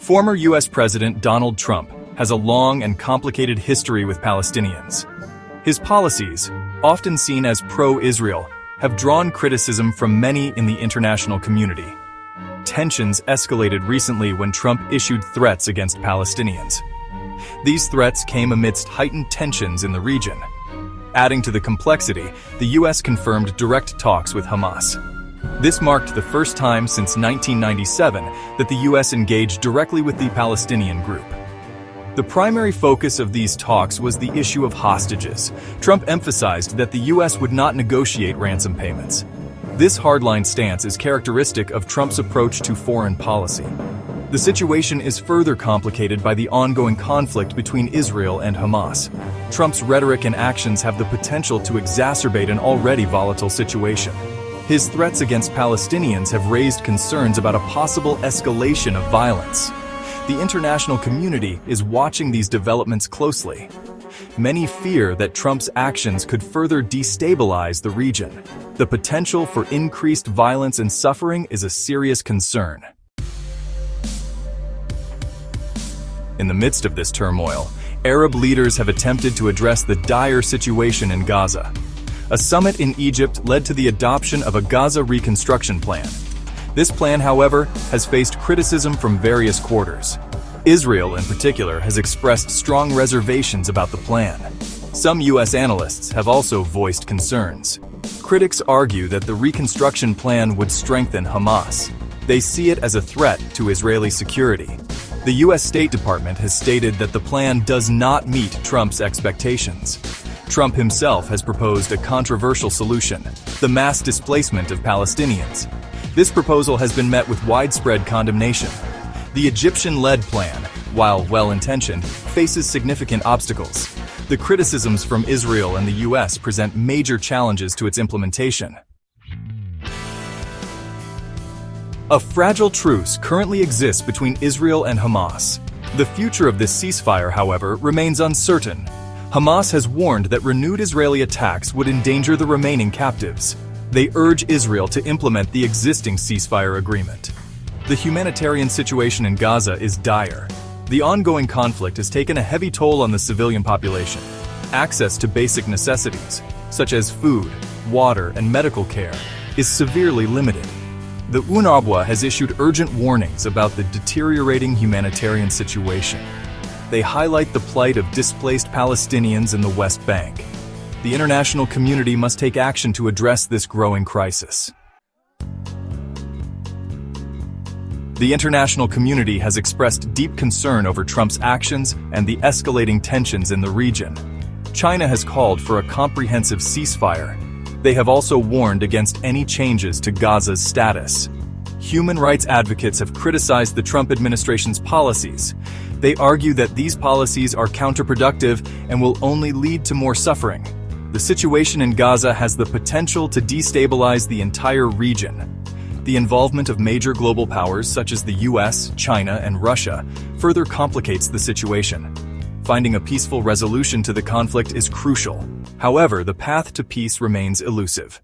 Former U.S. President Donald Trump has a long and complicated history with Palestinians. His policies, often seen as pro-Israel, have drawn criticism from many in the international community. Tensions escalated recently when Trump issued threats against Palestinians. These threats came amidst heightened tensions in the region. Adding to the complexity, the U.S. confirmed direct talks with Hamas. This marked the first time since 1997 that the U.S. engaged directly with the Palestinian group. The primary focus of these talks was the issue of hostages. Trump emphasized that the U.S. would not negotiate ransom payments. This hardline stance is characteristic of Trump's approach to foreign policy. The situation is further complicated by the ongoing conflict between Israel and Hamas. Trump's rhetoric and actions have the potential to exacerbate an already volatile situation. His threats against Palestinians have raised concerns about a possible escalation of violence. The international community is watching these developments closely. Many fear that Trump's actions could further destabilize the region. The potential for increased violence and suffering is a serious concern. In the midst of this turmoil, Arab leaders have attempted to address the dire situation in Gaza. A summit in Egypt led to the adoption of a Gaza reconstruction plan. This plan, however, has faced criticism from various quarters. Israel, in particular, has expressed strong reservations about the plan. Some U.S. analysts have also voiced concerns. Critics argue that the reconstruction plan would strengthen Hamas. They see it as a threat to Israeli security. The U.S. State Department has stated that the plan does not meet Trump's expectations. Trump himself has proposed a controversial solution: the mass displacement of Palestinians. This proposal has been met with widespread condemnation. The Egyptian-led plan, while well-intentioned, faces significant obstacles. The criticisms from Israel and the U.S. present major challenges to its implementation. A fragile truce currently exists between Israel and Hamas. The future of this ceasefire, however, remains uncertain. Hamas has warned that renewed Israeli attacks would endanger the remaining captives. They urge Israel to implement the existing ceasefire agreement. The humanitarian situation in Gaza is dire. The ongoing conflict has taken a heavy toll on the civilian population. Access to basic necessities, such as food, water, and medical care, is severely limited. The UNRWA has issued urgent warnings about the deteriorating humanitarian situation. They highlight the plight of displaced Palestinians in the West Bank. The international community must take action to address this growing crisis. The international community has expressed deep concern over Trump's actions and the escalating tensions in the region. China has called for a comprehensive ceasefire. They have also warned against any changes to Gaza's status. Human rights advocates have criticized the Trump administration's policies. They argue that these policies are counterproductive and will only lead to more suffering. The situation in Gaza has the potential to destabilize the entire region. The involvement of major global powers such as the US, China, and Russia further complicates the situation. Finding a peaceful resolution to the conflict is crucial. However, the path to peace remains elusive.